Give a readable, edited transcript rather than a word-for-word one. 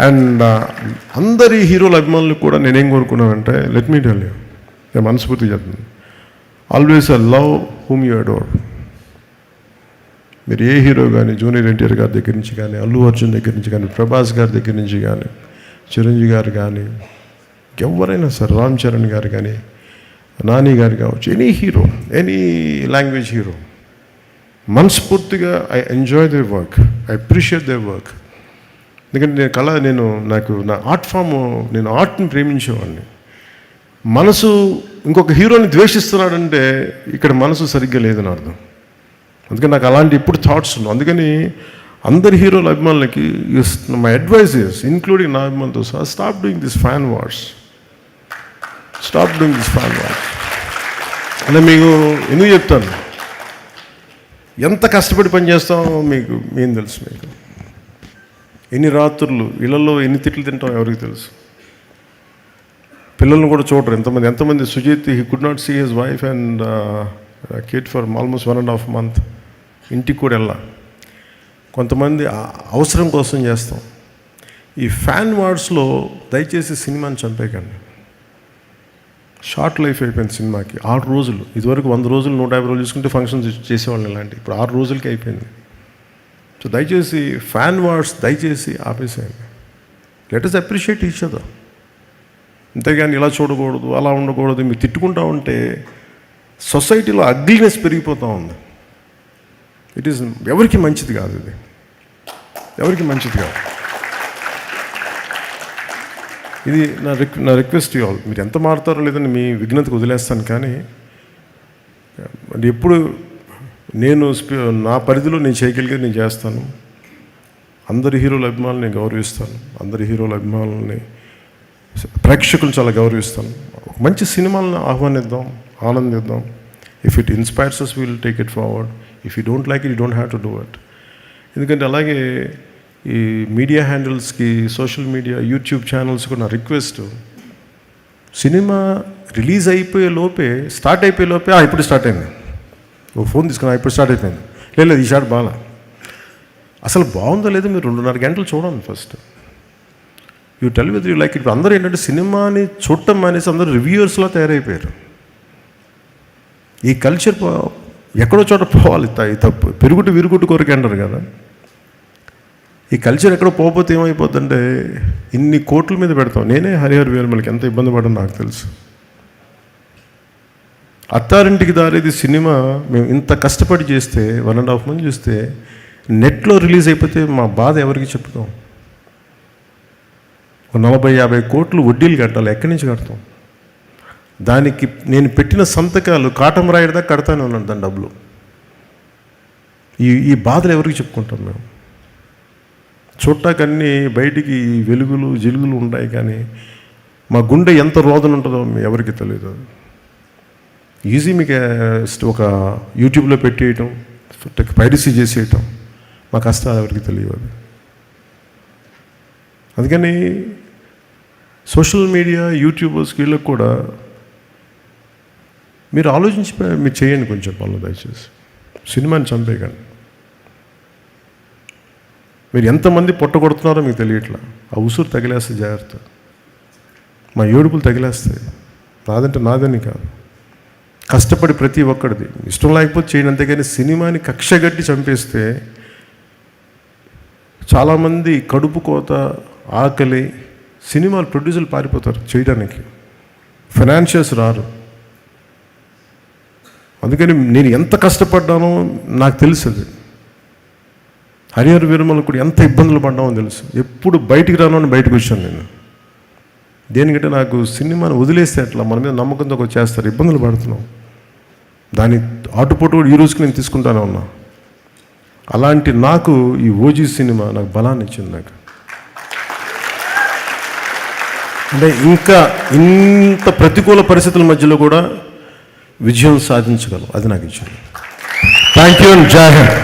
And అందరి హీరోల అభిమానులు కూడా నేనేం కోరుకున్నానంటే, లెట్ మీ టెల్ యూ, నేను మనస్ఫూర్తిగా చెప్తున్నాను, always love whom you adore. మీరు ఏ హీరో కానీ, జూనియర్ ఎన్టీఆర్ గారి దగ్గర నుంచి కానీ, అల్లు అర్జున్ దగ్గర నుంచి కానీ, ప్రభాస్ గారి దగ్గర నుంచి కానీ, చిరంజీవి గారు కానీ, ఎవరైనా సార్, రామ్ చరణ్ గారు కానీ, నాని గారు కావచ్చు, any hero, any language hero, మనస్ఫూర్తిగా I enjoy their work, I appreciate their work. ఎందుకంటే నాకు నా ఆర్ట్ ఫామ్, నేను ఆర్ట్ని ప్రేమించేవాడిని. మనసు ఇంకొక హీరోని ద్వేషిస్తున్నాడంటే ఇక్కడ మనసు సరిగ్గా లేదని అర్థం. అందుకని నాకు అలాంటి ఇప్పుడు థాట్స్ ఉన్నాయి. అందుకని అందరి హీరోల అభిమానులకి మై అడ్వైస్ ఇస్, ఇంక్లూడింగ్ నా అభిమానులతో సహా, stop doing this fan wars. Stop doing this fan wars. అంటే మీకు ఎందుకు చెప్తాను, ఎంత కష్టపడి పని చేస్తామో మీకు ఏం తెలుసు. మీకు ఎన్ని రాత్రులు ఇళ్లలో ఎన్ని తిట్లు తింటాం ఎవరికి తెలుసు. పిల్లల్ని కూడా చూడరు ఎంతమంది. Sujith, he could not see his wife and kid for almost 1.5 months. ఇంటికి కూడా వెళ్ళా. కొంతమంది అవసరం కోసం చేస్తాం. ఈ ఫ్యాన్ వార్స్లో దయచేసి సినిమాని చంపేయకండి. షార్ట్ లైఫ్ అయిపోయింది సినిమాకి. 6 రోజులు, ఇదివరకు 100 రోజులు 150 రోజులు చూసుకుంటే ఫంక్షన్స్ చేసేవాళ్ళని ఇలాంటి, ఇప్పుడు 6 రోజులకి అయిపోయింది. సో దయచేసి ఫ్యాన్ వార్స్ దయచేసి ఆపేసేయండి. Let us appreciate each other. అంతేగాని ఇలా చూడకూడదు, అలా ఉండకూడదు, మీరు తిట్టుకుంటా ఉంటే సొసైటీలో అగ్లీనెస్ పెరిగిపోతూ ఉంది. ఇట్ ఈస్ ఎవరికి మంచిది కాదు, ఇది ఎవరికి మంచిది కాదు. ఇది నా రిక్వెస్ట్ యూ ఆల్. మీరు ఎంత మారుతారో లేదని మీ విఘ్నతకు వదిలేస్తాను. కానీ ఎప్పుడు నేను నా పరిధిలో నేను చేయగలిగేది నేను చేస్తాను. అందరి హీరోల అభిమానులు నేను గౌరవిస్తాను. అందరి హీరోల అభిమానులని, ప్రేక్షకులను చాలా గౌరవిస్తాను. మంచి సినిమాలను ఆహ్వానిద్దాం, ఆనందిద్దాం. If it inspires us, will take it forward. If you don't like it, you don't have to do it. ఎందుకంటే అలాగే ఈ మీడియా హ్యాండిల్స్కి, సోషల్ మీడియా, యూట్యూబ్ ఛానల్స్ కూడా నా రిక్వెస్ట్, సినిమా రిలీజ్ అయిపోయే లోపే, స్టార్ట్ అయిపోయే లోపే ఇప్పుడు స్టార్ట్ అయింది, ఓ ఫోన్ తీసుకున్నా ఇప్పుడు స్టార్ట్ అయిపోయింది, లేదు ఈ షాట్ బాగా, అసలు బాగుందో లేదో మీరు 2.5 గంటలు చూడండి first. You tell with you like it. అందరూ ఏంటంటే సినిమాని చూడటం మానేసి అందరూ రివ్యూవర్స్లా తయారైపోయారు. ఈ కల్చర్ ఎక్కడో చోట పోవాలి, తప్పు. పెరుగుడు విరుగుడు కొరకు అంటారు కదా. ఈ కల్చర్ ఎక్కడో పోతే ఏమైపోతుందంటే ఇన్ని కోట్ల మీద పెడతాం. నేనే హరిహర వీరమలకి ఎంత ఇబ్బంది పడడం నాకు తెలుసు. అత్తారింటికి దారేది సినిమా మేము ఇంత కష్టపడి చేస్తే, 1.5 months చూస్తే, నెట్లో రిలీజ్ అయిపోతే మా బాధ ఎవరికి చెప్పుతాం? 40-50 కోట్లు వడ్డీలు కట్టాలి. ఎక్కడి నుంచి కడతాం? దానికి నేను పెట్టిన సంతకాలు కాటం రాయడదా కడతానే ఉన్నాను దాని డబ్బులు. ఈ బాధలు ఎవరికి చెప్పుకుంటాం మేము? చూడటాకన్నీ బయటికి వెలుగులు జిలుగులు ఉంటాయి, కానీ మా గుండె ఎంత రోదన ఉంటుందో ఎవరికి తెలియదు. ఈజీ మీకు ఒక యూట్యూబ్లో పెట్టేయటం, పైరసీ చేసేయటం, మా కష్టాలు ఎవరికి తెలియదు. అందుకని సోషల్ మీడియా, యూట్యూబర్స్ వీళ్ళకి కూడా మీరు ఆలోచించి మీరు చేయండి కొంచెం పనులు. దయచేసి సినిమాని చంపేయకండి. మీరు ఎంతమంది పొట్టగొడుతున్నారో మీకు తెలియట్లా. ఆ ఉసురు తగిలేస్తే జాగ్రత్త. మా ఏడుపులు తగిలేస్తాయి. నాదంటే నాదని కాదు, కష్టపడి ప్రతి ఒక్కడిది. ఇష్టం లేకపోతే చేయండి, అంతేగాని సినిమాని కక్షగట్టి చంపేస్తే చాలామంది కడుపు కోత, ఆకలి, సినిమాలు ప్రొడ్యూసర్లు పారిపోతారు చేయడానికి, ఫైనాన్షియల్స్ రారు. అందుకని నేను ఎంత కష్టపడ్డానో నాకు తెలుసు. హరిహర వీరమలు కూడా ఎంత ఇబ్బందులు పడ్డామో తెలుసు. ఎప్పుడు బయటికి రాను అని బయటకు వచ్చాను నేను. దేనికంటే నాకు సినిమాని వదిలేస్తే అట్లా మన మీద నమ్మకంతో చేస్తారు, ఇబ్బందులు పడుతున్నాం. దాని ఆటుపోటు కూడా ఈ రోజుకి నేను తీసుకుంటానే ఉన్నా. అలాంటి నాకు ఈ ఓజీ సినిమా నాకు బలాన్ని ఇచ్చింది. నాకు అంటే ఇంకా ఇంత ప్రతికూల పరిస్థితుల మధ్యలో కూడా విజయం సాధించగలం, అది నాకు ఇచ్చింది. థ్యాంక్ యూ అండ్ జై హింద్.